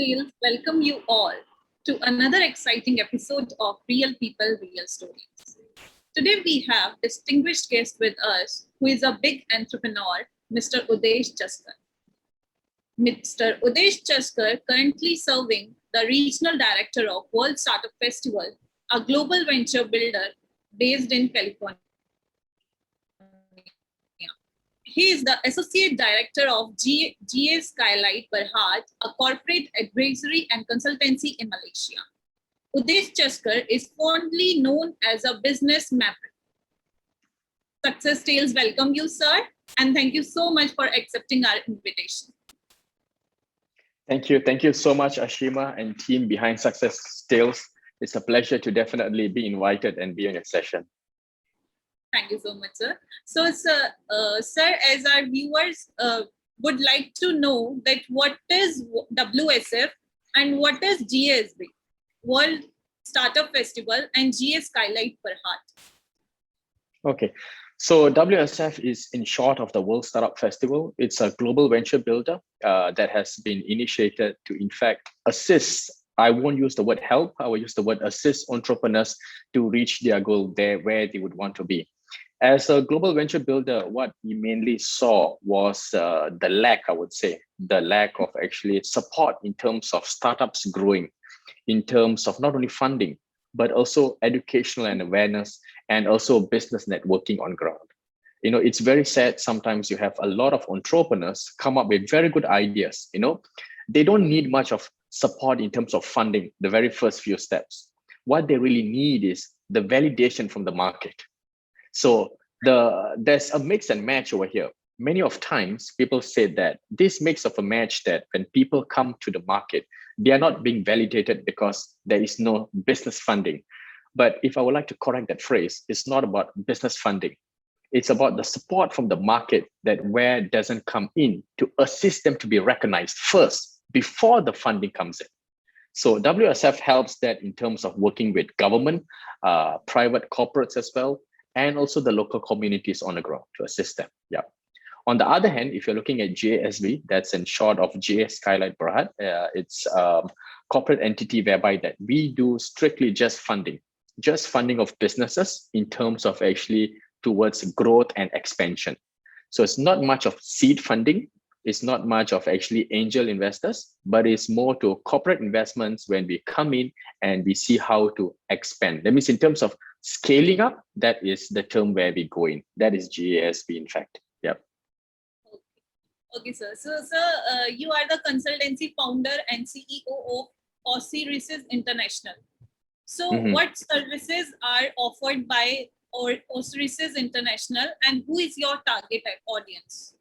Sales welcome you all to another exciting episode of Real People, Real Stories. Today we have distinguished guest with us who is a big entrepreneur, Mr. Udesh Chaskar. Mr. Udesh Chaskar currently serving the Regional Director of World Startup Festival, a global venture builder based in California. He is the Associate Director of GA Skylight Berhad, a corporate advisory and consultancy in Malaysia. Udesh Chaskar is fondly known as a business maverick. Success Tales welcome you, sir, and thank you so much for accepting our invitation. Thank you. Thank you so much, Ashima and team behind Success Tales. It's a pleasure to definitely be invited and be on your session. Thank you so much, sir. So, sir, as our viewers would like to know that what is WSF and what is GASB, World Startup Festival, and GA Skylight Berhad. Okay, so WSF is in short of the World Startup Festival. It's a global venture builder that has been initiated to, in fact, assist. I won't use the word help. I will use the word assist entrepreneurs to reach their goal there where they would want to be. As a global venture builder, what we mainly saw was the lack, I would say, the lack of actually support in terms of startups growing, in terms of not only funding, but also educational and awareness, and also business networking on ground. You know, it's very sad. Sometimes you have a lot of entrepreneurs come up with very good ideas. You know, they don't need much of support in terms of funding, the very first few steps. What they really need is the validation from the market. So there's a mix and match over here. Many of times people say that this mix of a match that when people come to the market, they are not being validated because there is no business funding. But if I would like to correct that phrase, it's not about business funding. It's about the support from the market that where doesn't come in to assist them to be recognized first before the funding comes in. So WSF helps that in terms of working with government, private corporates as well, and also the local communities on the ground to assist them. Yeah. On the other hand, if you're looking at GASB, that's in short of GA Skylight Berhad, it's a corporate entity whereby that we do strictly just funding of businesses in terms of actually towards growth and expansion. So it's not much of seed funding. It's not much of actually angel investors, but it's more to corporate investments when we come in and we see how to expand. That means in terms of scaling up, that is the term where we go in. That is GASB, in fact. Yep. Okay, sir. So, sir, you are the consultancy founder and CEO of Osiris International. So, what services are offered by Osiris International, and who is your target audience?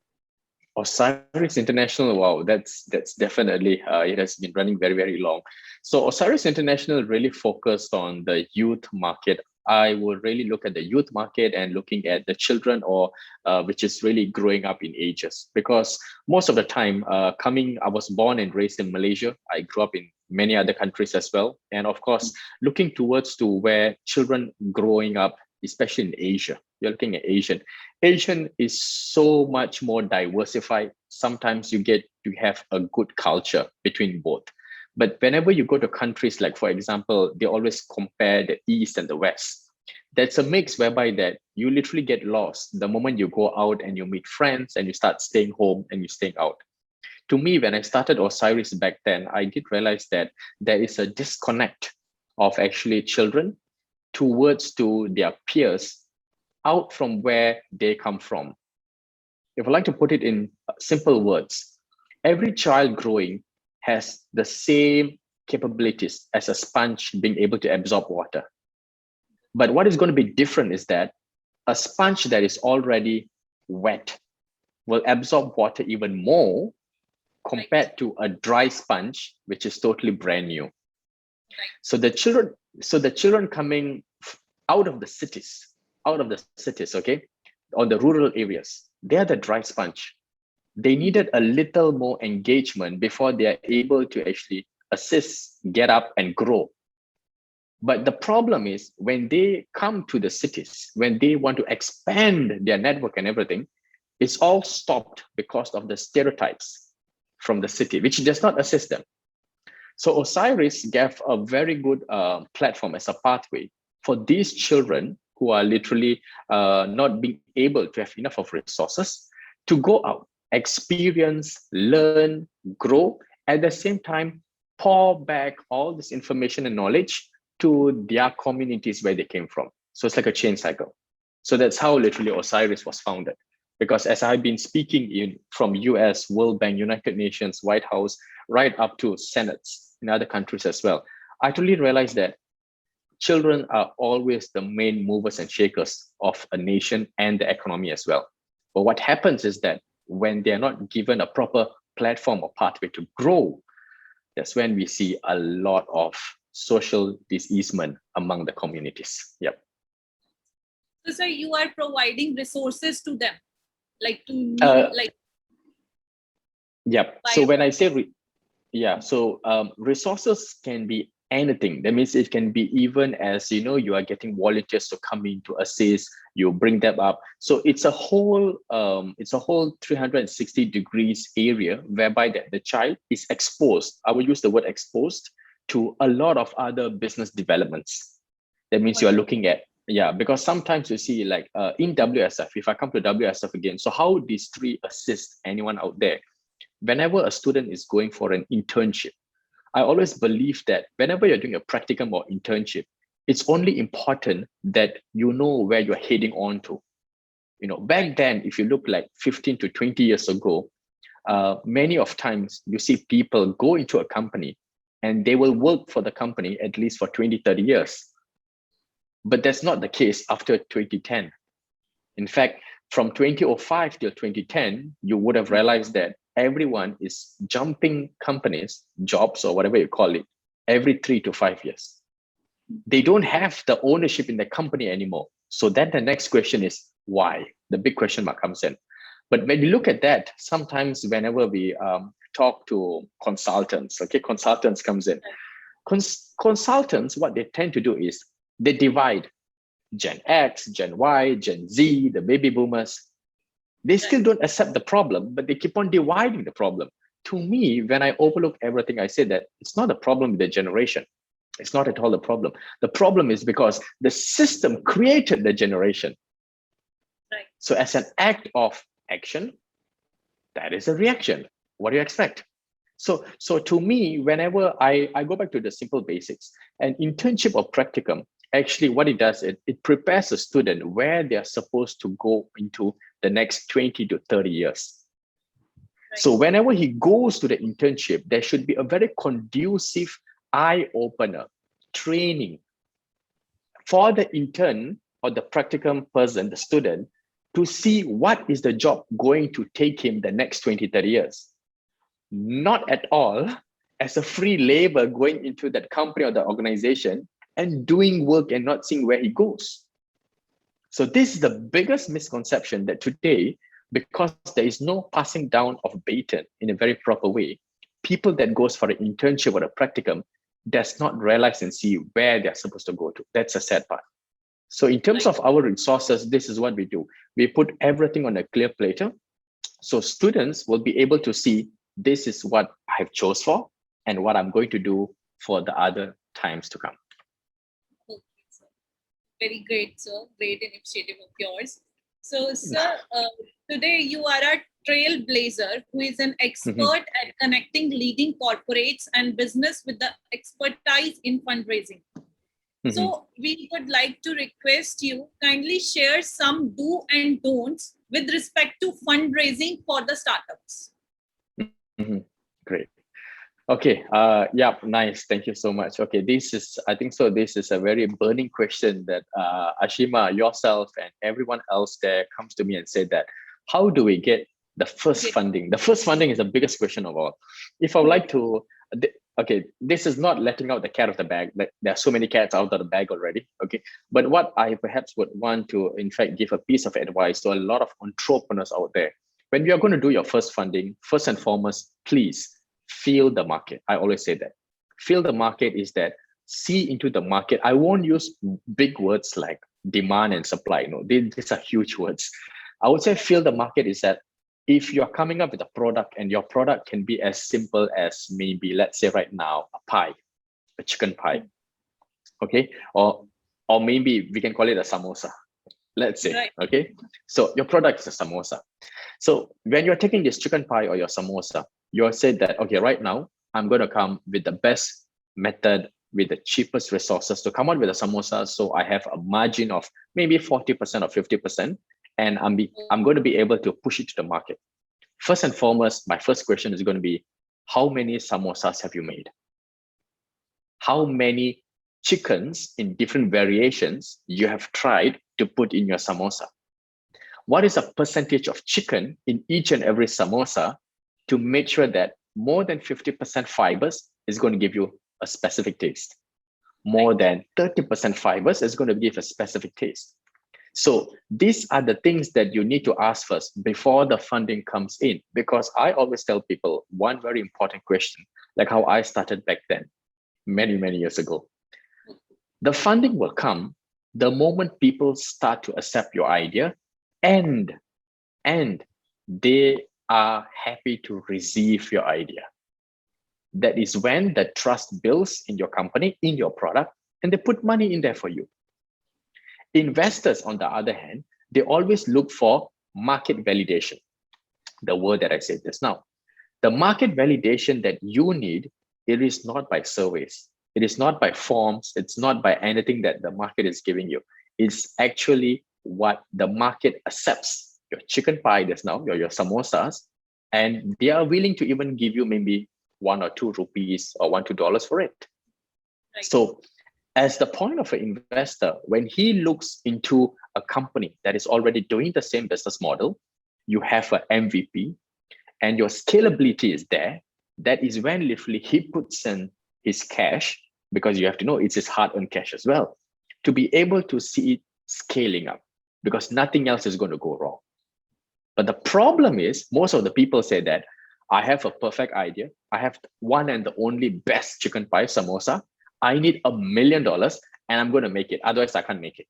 Osiris International, wow, that's definitely, it has been running very, very long. So Osiris International really focused on the youth market. I would really look at the youth market and looking at the children or which is really growing up in ages, because most of the time I was born and raised in Malaysia. I grew up in many other countries as well. And of course, looking towards to where children growing up, especially in Asia, you're looking at Asian is so much more diversified. Sometimes you get to have a good culture between both. But whenever you go to countries like, for example, they always compare the East and the West. That's a mix whereby that you literally get lost the moment you go out and you meet friends and you start staying home and you're staying out. To me, when I started Osiris back then, I did realize that there is a disconnect of actually children towards to their peers out from where they come from. If I like to put it in simple words, every child growing has the same capabilities as a sponge being able to absorb water. But what is going to be different is that a sponge that is already wet will absorb water even more compared to a dry sponge, which is totally brand new. So the children coming out of the cities, okay, on the rural areas, they are the dry sponge. They needed a little more engagement before they are able to actually assist, get up and grow. But the problem is when they come to the cities, when they want to expand their network and everything, it's all stopped because of the stereotypes from the city, which does not assist them. So Osiris gave a very good platform as a pathway for these children who are literally not being able to have enough of resources to go out, experience, learn, grow, at the same time, pour back all this information and knowledge to their communities where they came from. So it's like a chain cycle. So that's how literally Osiris was founded. Because as I've been speaking from US, World Bank, United Nations, White House, right up to senates in other countries as well, I totally realized that children are always the main movers and shakers of a nation and the economy as well. But what happens is that when they're not given a proper platform or pathway to grow, that's when we see a lot of social diseasement among the communities. Yep. So, sir, you are providing resources to them, like to Yep. So when I say resources can be anything. That means it can be even as you are getting volunteers to come in to assist, you bring them up. So it's a whole 360 degrees area whereby the child is exposed. I will use the word exposed to a lot of other business developments. That means you are looking at, because sometimes you see like in WSF, if I come to WSF again, so how these three assist anyone out there? Whenever a student is going for an internship, I always believe that whenever you're doing a practicum or internship, it's only important that you know where you're heading on to. Back then, if you look like 15 to 20 years ago, many of times you see people go into a company and they will work for the company at least for 20, 30 years. But that's not the case after 2010. In fact, from 2005 till 2010, you would have realized that everyone is jumping companies, jobs, or whatever you call it, every 3 to 5 years. They don't have the ownership in the company anymore. So then the next question is why? The big question mark comes in. But when you look at that, sometimes whenever we talk to consultants, consultants comes in. Consultants, what they tend to do is they divide Gen X, Gen Y, Gen Z, the baby boomers. They still don't accept the problem, but they keep on dividing the problem. To me, when I overlook everything, I say that it's not a problem with the generation. It's not at all the problem. The problem is because the system created the generation. Right. So as an act of action, that is a reaction. What do you expect? So to me, whenever I go back to the simple basics, an internship or practicum, actually what it does, it prepares a student where they're supposed to go into the next 20 to 30 years. Right. So whenever he goes to the internship, there should be a very conducive eye-opener training for the intern or the practicum person, the student, to see what is the job going to take him the next 20, 30 years. Not at all as a free labor going into that company or the organization and doing work and not seeing where he goes. So this is the biggest misconception that today, because there is no passing down of baton in a very proper way, people that goes for an internship or a practicum does not realize and see where they're supposed to go to. That's a sad part. So in terms of our resources, this is what we do. We put everything on a clear platter. So students will be able to see this is what I've chose for and what I'm going to do for the other times to come. Okay, sir. Very great, sir. Great initiative of yours. So, sir, today you are a trailblazer who is an expert at connecting leading corporates and business with the expertise in fundraising. So we would like to request you kindly share some do and don'ts with respect to fundraising for the startups. Great. Okay. Yeah. Nice. Thank you so much. Okay. This is a very burning question that Ashima, yourself, and everyone else there comes to me and said that, how do we get the first funding? The first funding is the biggest question of all. If I would like to, okay, this is not letting out the cat of the bag. Like, there are so many cats out of the bag already. Okay. But what I perhaps would want to, in fact, give a piece of advice to a lot of entrepreneurs out there. When you are going to do your first funding, first and foremost, please feel the market. I always say that. Feel the market is that see into the market. I won't use big words like demand and supply. No, these are huge words. I would say feel the market is that if you're coming up with a product and your product can be as simple as maybe, let's say right now, a pie, a chicken pie, okay? Or maybe we can call it a samosa, let's say, Right. okay? So your product is a samosa. So when you're taking this chicken pie or your samosa, you're said that, okay, right now, I'm going to come with the best method with the cheapest resources to come out with a samosa. So I have a margin of maybe 40% or 50%, and I'm going to be able to push it to the market. First and foremost, my first question is going to be, how many samosas have you made? How many chickens in different variations you have tried to put in your samosa? What is a percentage of chicken in each and every samosa to make sure that more than 50% fibers is going to give you a specific taste? More than 30% fibers is going to give a specific taste. So these are the things that you need to ask first before the funding comes in, because I always tell people one very important question, like how I started back then, many, many years ago. The funding will come the moment people start to accept your idea and they are happy to receive your idea. That is when the trust builds in your company, in your product, and they put money in there for you. Investors, on the other hand, they always look for market validation, the word that I said just now. The market validation that you need, it is not by surveys. It is not by forms. It's not by anything that the market is giving you. It's actually what the market accepts. Your chicken pie just now, your samosas, and they are willing to even give you maybe 1 or 2 rupees or $1-2 for it. Right. So as the point of an investor, when he looks into a company that is already doing the same business model, you have an MVP and your scalability is there. That is when literally he puts in his cash, because you have to know it's his hard-earned cash as well, to be able to see it scaling up, because nothing else is going to go wrong. But the problem is, most of the people say that I have a perfect idea. I have one and the only best chicken pie samosa. I need $1 million and I'm going to make it. Otherwise, I can't make it.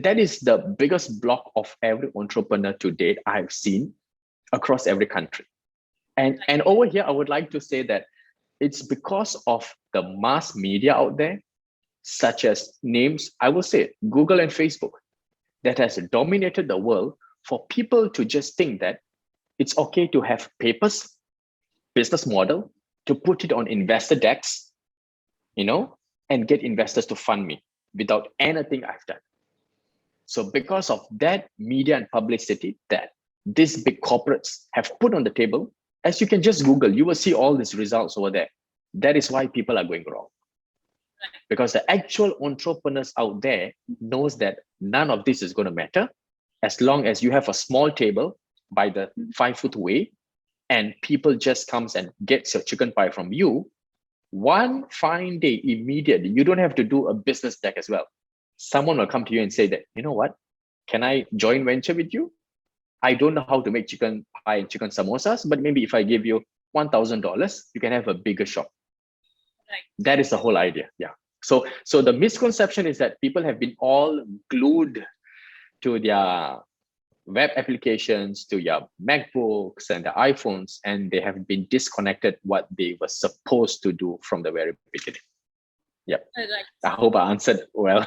That is the biggest block of every entrepreneur to date I've seen across every country. And over here, I would like to say that it's because of the mass media out there, such as names, I will say Google and Facebook, that has dominated the world for people to just think that it's okay to have papers, business model, to put it on investor decks, and get investors to fund me without anything I've done. So because of that media and publicity that these big corporates have put on the table, as you can just Google, you will see all these results over there. That is why people are going wrong. Because the actual entrepreneurs out there knows that none of this is going to matter as long as you have a small table by the 5-foot way and people just comes and gets your chicken pie from you. One fine day, immediately, you don't have to do a business deck as well. Someone will come to you and say that, you know what, can I join venture with you? I don't know how to make chicken pie and chicken samosas, but maybe if I give you $1,000, you can have a bigger shop. Right. That is the whole idea. Yeah. So the misconception is that people have been all glued to their web applications, to your MacBooks and the iPhones, and they have been disconnected what they were supposed to do from the very beginning. Yeah. Right. I hope I answered well.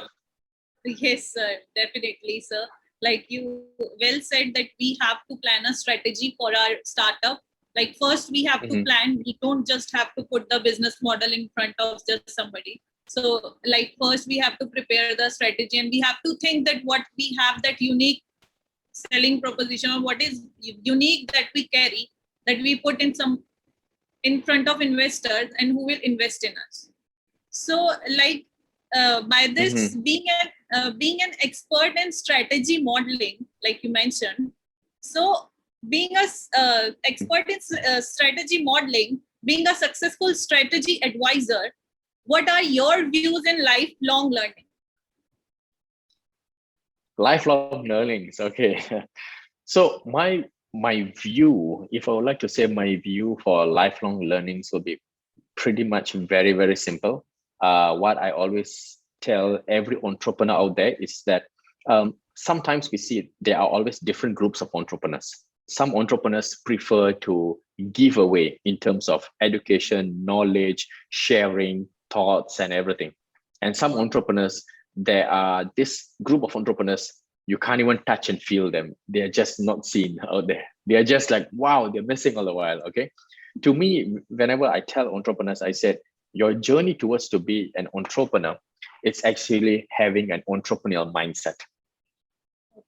Yes, sir. Definitely, sir. Like you well said that we have to plan a strategy for our startup. Like first we have to plan. We don't just have to put the business model in front of just somebody. So like first we have to prepare the strategy and we have to think that what we have, that unique selling proposition, or what is unique that we carry, that we put in front of investors and who will invest in us. So like by this being an expert in strategy modeling, like you mentioned, so being a expert in strategy modeling, being a successful strategy advisor, what are your views in lifelong learning? Lifelong learnings. Okay. So my view, if I would like to say my view for lifelong learnings, will be pretty much very, very simple. What I always tell every entrepreneur out there is that sometimes we see there are always different groups of entrepreneurs. Some entrepreneurs prefer to give away in terms of education, knowledge, sharing, thoughts, and everything. And some entrepreneurs, there are this group of entrepreneurs, you can't even touch and feel them. They're just not seen out there. They're just like, wow, they're missing all the while. Okay. To me, whenever I tell entrepreneurs, I said, your journey towards to be an entrepreneur, it's actually having an entrepreneurial mindset.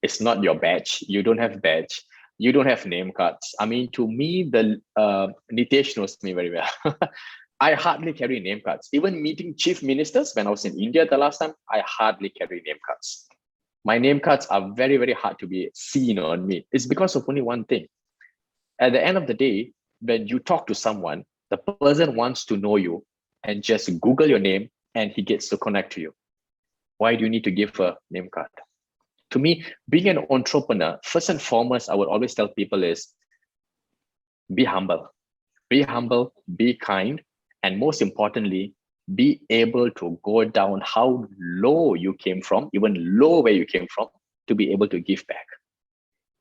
It's not your badge. You don't have badge. You don't have name cards. I mean, to me, the Nitesh knows me very well. I hardly carry name cards. Even meeting chief ministers when I was in India the last time, I hardly carry name cards. My name cards are very, very hard to be seen on me. It's because of only one thing. At the end of the day, when you talk to someone, the person wants to know you and just Google your name and he gets to connect to you. Why do you need to give a name card? To me, being an entrepreneur, first and foremost, I would always tell people is be humble, be kind, and most importantly, be able to go down how low you came from, even low where you came from, to be able to give back.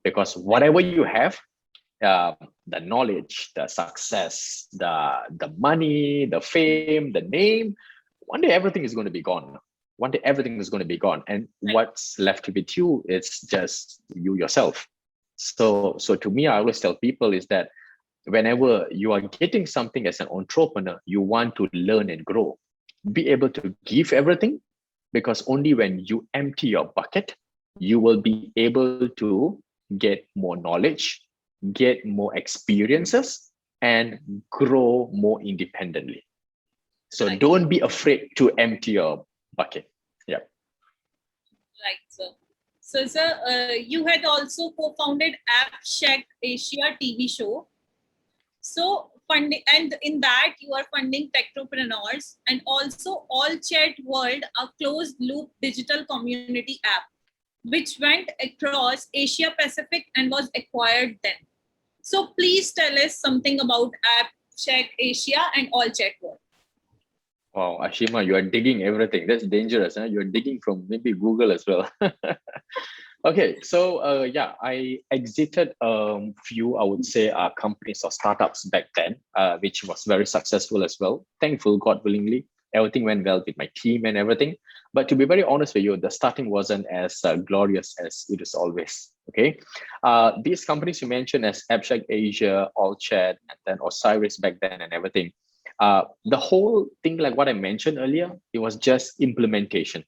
Because whatever you have, the knowledge, the success, the money, the fame, the name, one day everything is going to be gone. One day everything is going to be gone. And what's left with you is just you yourself. So to me, I always tell people is that whenever you are getting something as an entrepreneur, you want to learn and grow. Be able to give everything, because only when you empty your bucket, you will be able to get more knowledge, get more experiences, and grow more independently. So don't be afraid to empty your bucket. Yeah. Right, sir. So, sir, you had also co-founded App Shack Asia TV show. So, funding, and in that you are funding technopreneurs, and also All Chat World, a closed-loop digital community app, which went across Asia Pacific and was acquired then. So, please tell us something about App Shack Asia and All Chat World. Wow, Ashima, you are digging everything. That's dangerous. Huh? You're digging from maybe Google as well. Okay, so yeah, I exited a few, I would say, companies or startups back then, which was very successful as well. Thankful, God willingly, everything went well with my team and everything. But to be very honest with you, the starting wasn't as glorious as it is always. Okay, these companies you mentioned as Abstract Asia, All Chat, and then Osiris back then and everything. The whole thing, like what I mentioned earlier, it was just implementation.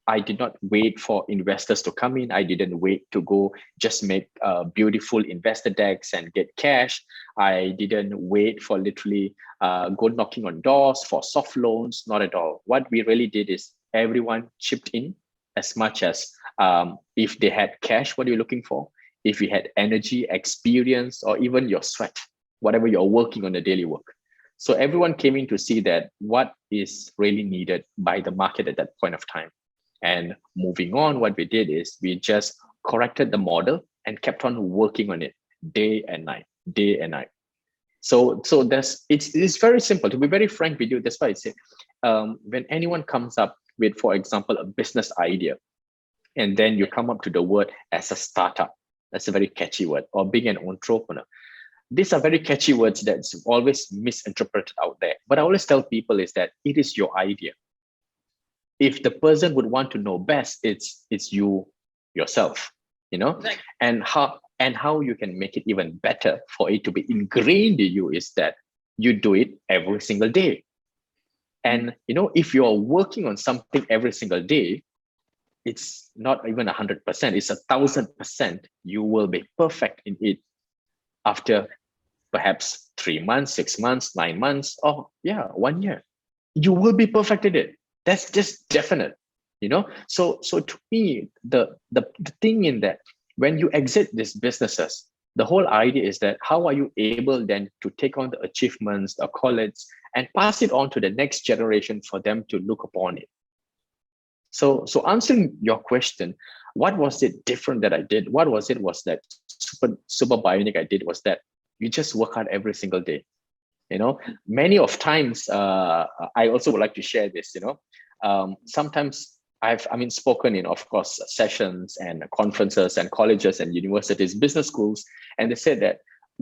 I did not wait for investors to come in. I didn't wait to go just make beautiful investor decks and get cash. I didn't wait for literally go knocking on doors for soft loans. Not at all. What we really did is everyone chipped in as much as if they had cash, what are you looking for? If you had energy, experience, or even your sweat, whatever you're working on the daily work. So everyone came in to see that what is really needed by the market at that point of time. And moving on, what we did is we just corrected the model and kept on working on it day and night, day and night. So it's very simple. To be very frank with you, that's why I say when anyone comes up with, for example, a business idea, and then you come up to the word as a startup, that's a very catchy word, or being an entrepreneur. These are very catchy words that's always misinterpreted out there. But I always tell people is that it is your idea. If the person would want to know best, it's you yourself, you know. Right. And how you can make it even better for it to be ingrained in you is that you do it every single day. And you know, if you're working on something every single day, it's not even 100%, it's 1,000%. You will be perfect in it after perhaps 3 months, 6 months, 9 months, or 1 year. You will be perfect in it. That's just definite, you know. So to me, the thing in that, when you exit these businesses, the whole idea is that how are you able then to take on the achievements, the accolades, and pass it on to the next generation for them to look upon it. So answering your question, what was it different that I did? What was it was that super bionic I did was that you just work hard every single day. You know, many of times, I also would like to share this, you know, sometimes spoken in, of course, sessions and conferences and colleges and universities, business schools, and they said that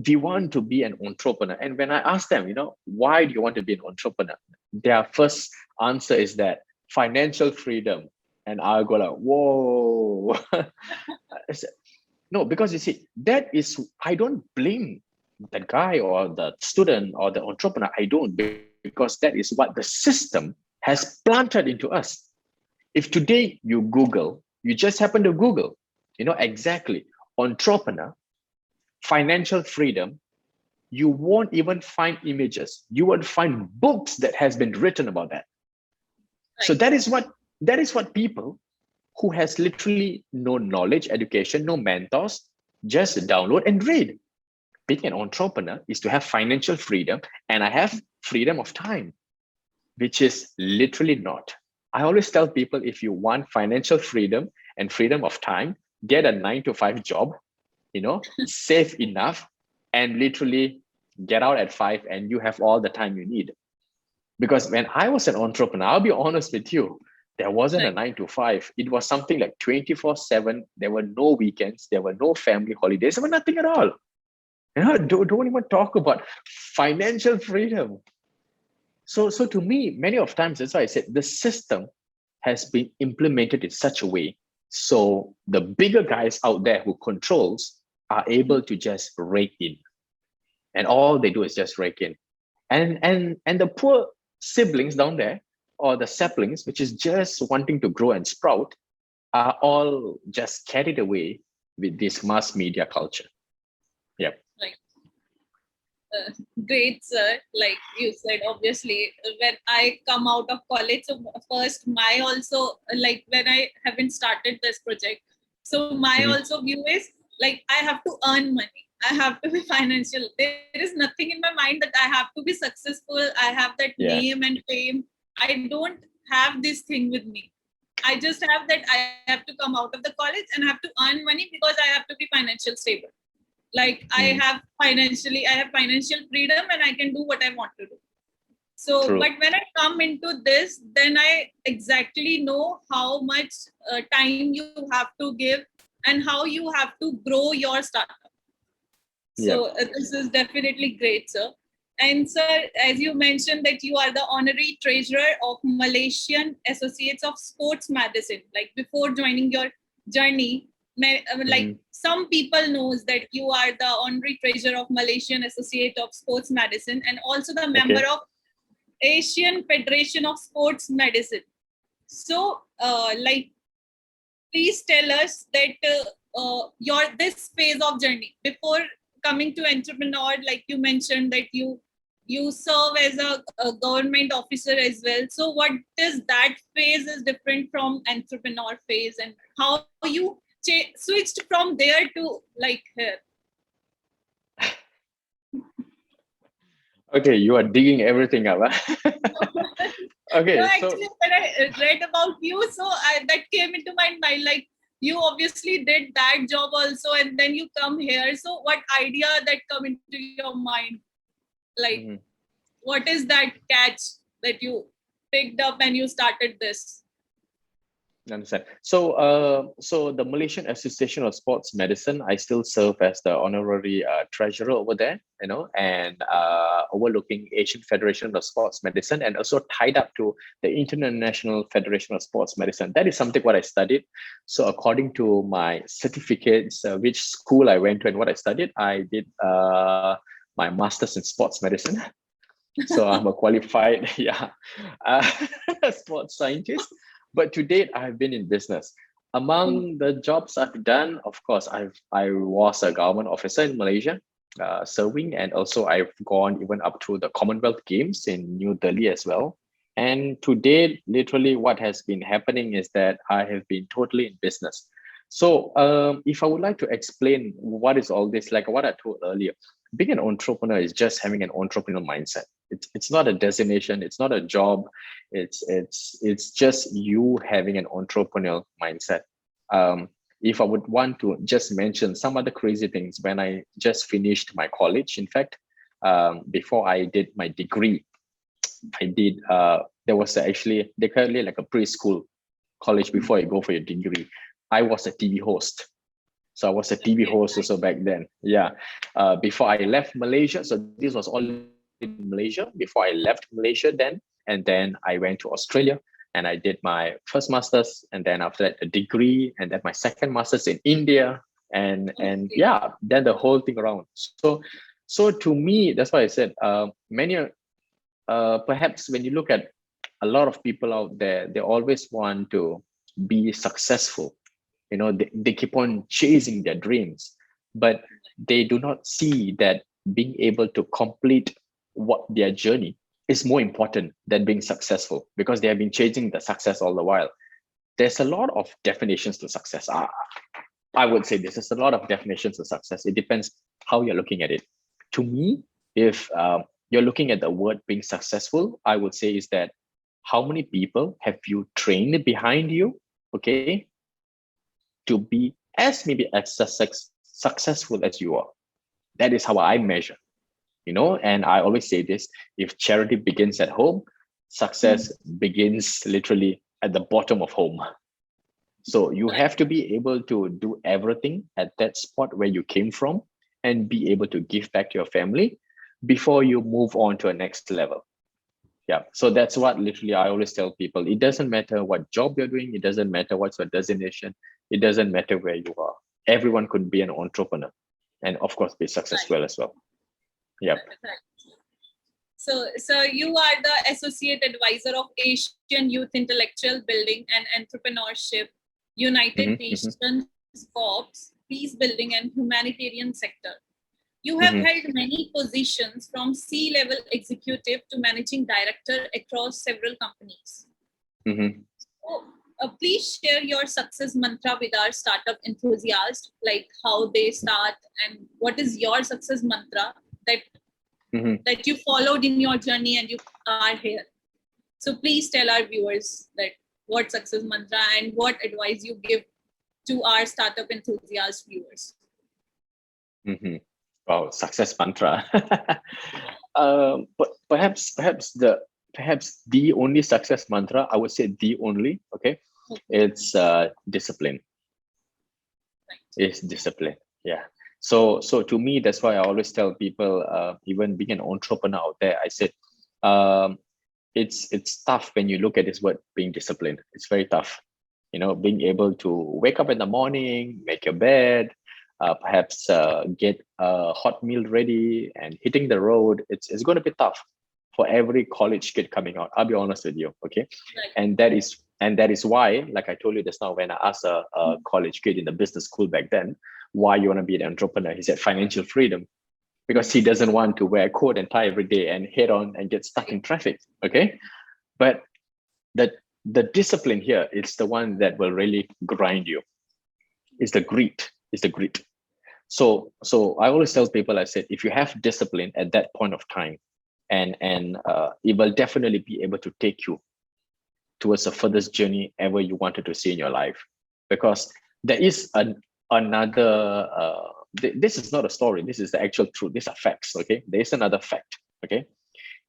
we want to be an entrepreneur. And when I ask them, why do you want to be an entrepreneur? Their first answer is that financial freedom. And I'll go like, whoa. I said, no, because you see, I don't blame the guy or the student or the entrepreneur. I don't, because that is what the system has planted into us. If today you Google, you just happen to Google, exactly, entrepreneur, financial freedom, you won't even find images. You won't find books that has been written about that. Right. So that is what people who has literally no knowledge, education, no mentors, just download and read. Being an entrepreneur is to have financial freedom, and I have freedom of time, which is literally not. I always tell people, if you want financial freedom and freedom of time, get a 9-to-5 job, save enough, and literally get out at 5 and you have all the time you need. Because when I was an entrepreneur, I'll be honest with you, there wasn't a 9-to-5. It was something like 24/7. There were no weekends. There were no family holidays. There were nothing at all. Don't even talk about financial freedom. So to me, many of times, that's why I said the system has been implemented in such a way so the bigger guys out there who controls are able to just rake in, and all they do is just rake in, and the poor siblings down there, or the saplings, which is just wanting to grow and sprout, are all just carried away with this mass media culture. Yep. Right. Great, sir. Like you said, obviously, when I come out of college, so first my also, like when I haven't started this project, so my also view is like I have to earn money. I have to be financial. There is nothing in my mind that I have to be successful. I have that name and fame. I don't have this thing with me. I just have that I have to come out of the college and have to earn money because I have to be financially stable. Like I have financial freedom and I can do what I want to do. So, True. But when I come into this, then I exactly know how much time you have to give and how you have to grow your startup. So this is definitely great, sir. And sir, as you mentioned that you are the honorary treasurer of Malaysian Associates of Sports Medicine. Like before joining your journey, like some people knows that you are the honorary treasurer of Malaysian Associate of Sports Medicine and also the member of Asian Federation of Sports Medicine. So, like, please tell us that your this phase of journey before coming to entrepreneur, like you mentioned that you serve as a government officer as well. So what is that phase is different from entrepreneur phase, and how you switched from there to like here? Okay, you are digging everything up. Okay, no, actually, when I read about you, so that came into my mind. Like you obviously did that job also, and then you come here. So what idea that come into your mind? Like, what is that catch that you picked up and you started this? Understand. So, so the Malaysian Association of Sports Medicine, I still serve as the honorary treasurer over there, and overlooking Asian Federation of Sports Medicine, and also tied up to the International Federation of Sports Medicine. That is something what I studied. So, according to my certificates, which school I went to and what I studied, I did my master's in sports medicine. So I'm a qualified, sports scientist. But to date, I've been in business. Among the jobs I've done, of course, I was a government officer in Malaysia, serving, and also I've gone even up to the Commonwealth Games in New Delhi as well. And to date, literally what has been happening is that I have been totally in business. So if I would like to explain what is all this, like what I told earlier, being an entrepreneur is just having an entrepreneurial mindset. It's not a destination. It's not a job. It's just you having an entrepreneurial mindset. If I would want to just mention some other crazy things, when I just finished my college, in fact, before I did my degree, I did, there was actually, they call it like a preschool college before you go for your degree, I was a TV host. So I was a TV host also back then. Yeah. Before I left Malaysia. So this was all in Malaysia. Before I left Malaysia then, and then I went to Australia and I did my first master's, and then after that a degree, and then my second master's in India, and yeah, then the whole thing around. So to me, that's why I said perhaps when you look at a lot of people out there, they always want to be successful. They keep on chasing their dreams, but they do not see that being able to complete what their journey is more important than being successful, because they have been chasing the success all the while. There's a lot of definitions to success. I would say this is a lot of definitions of success. It depends how you're looking at it. To me, if you're looking at the word being successful, I would say is that how many people have you trained behind you, okay, to be maybe as successful as you are. That is how I measure, and I always say this: if charity begins at home, success begins literally at the bottom of home. So you have to be able to do everything at that spot where you came from and be able to give back to your family before you move on to a next level. Yeah. So that's what literally I always tell people. It doesn't matter what job you're doing. It doesn't matter what's your designation. It doesn't matter where you are. Everyone could be an entrepreneur and of course be successful as well. Yeah. So you are the Associate Advisor of Asian Youth Intellectual Building and Entrepreneurship, United Nations Corps, Peace Building and Humanitarian Sector. You have held many positions from C-level executive to managing director across several companies. So, please share your success mantra with our startup enthusiasts, like how they start and what is your success mantra that you followed in your journey and you are here. So please tell our viewers that what success mantra and what advice you give to our startup enthusiast viewers. Wow, success mantra. But perhaps the only success mantra, I would say the only, okay. It's discipline. It's discipline. Yeah. So to me, that's why I always tell people, even being an entrepreneur out there, I said, it's tough when you look at this word being disciplined. It's very tough. Being able to wake up in the morning, make your bed, perhaps get a hot meal ready and hitting the road. It's going to be tough for every college kid coming out. I'll be honest with you. Okay. And that is why, like I told you just now, when I asked a college kid in the business school back then, why you want to be an entrepreneur? He said financial freedom, because he doesn't want to wear a coat and tie every day and head on and get stuck in traffic. Okay. But the discipline here is the one that will really grind you. It's the grit. So I always tell people, I said, if you have discipline at that point of time, and it will definitely be able to take you towards the furthest journey ever you wanted to see in your life. Because there is another, this is not a story, this is the actual truth, these are facts, okay? There is another fact, okay?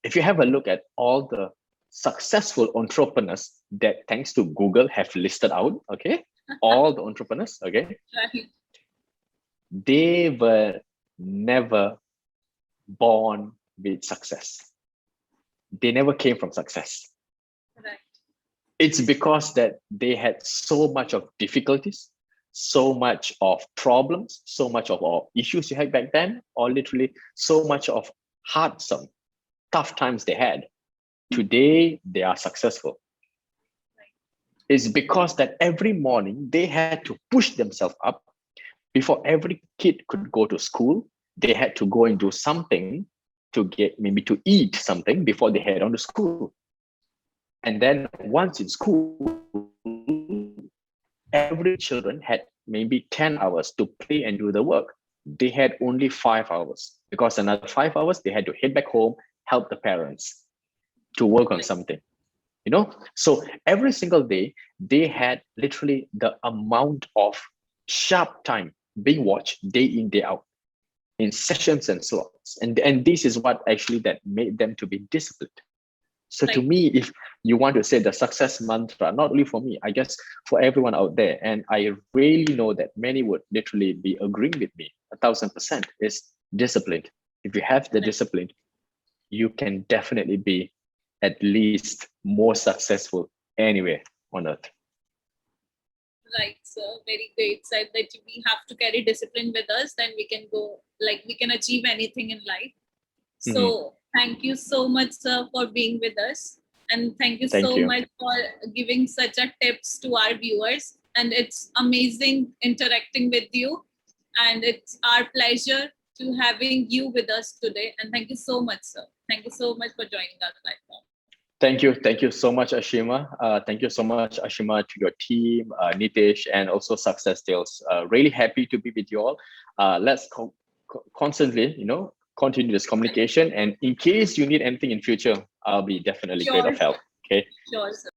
If you have a look at all the successful entrepreneurs that, thanks to Google, have listed out, okay? All the entrepreneurs, okay? They were never born with success. They never came from success. Right. It's because that they had so much of difficulties, so much of problems, so much of issues you had back then, or literally so much of some tough times they had. Today, they are successful. It's because that every morning they had to push themselves up. Before every kid could go to school, they had to go and do something to get, maybe to eat something before they head on to school. And then once in school, every children had maybe 10 hours to play and do the work. They had only 5 hours, because another 5 hours, they had to head back home, help the parents to work on something. So every single day, they had literally the amount of sharp time being watched day in, day out, in sessions and slots. And this is what actually that made them to be disciplined. So to me, you want to say the success mantra, not only for me, I guess for everyone out there. And I really know that many would literally be agreeing with me 1,000% is discipline. If you have the discipline, you can definitely be at least more successful anywhere on earth. Right, sir. Very great. Said that we have to carry discipline with us, then we can go, like, we can achieve anything in life. So thank you so much, sir, for being with us. And thank you Thank so you. much for giving such a tips to our viewers. And it's amazing interacting with you. And it's our pleasure to having you with us today. And thank you so much, sir. Thank you so much for joining our platform. Thank you. Thank you so much, Ashima. Thank you so much, Ashima, to your team, Nitesh, and also Success Tales. Really happy to be with you all. Let's constantly, continue this communication. And in case you need anything in future, I'll be definitely great of help. Okay. Sure, sir.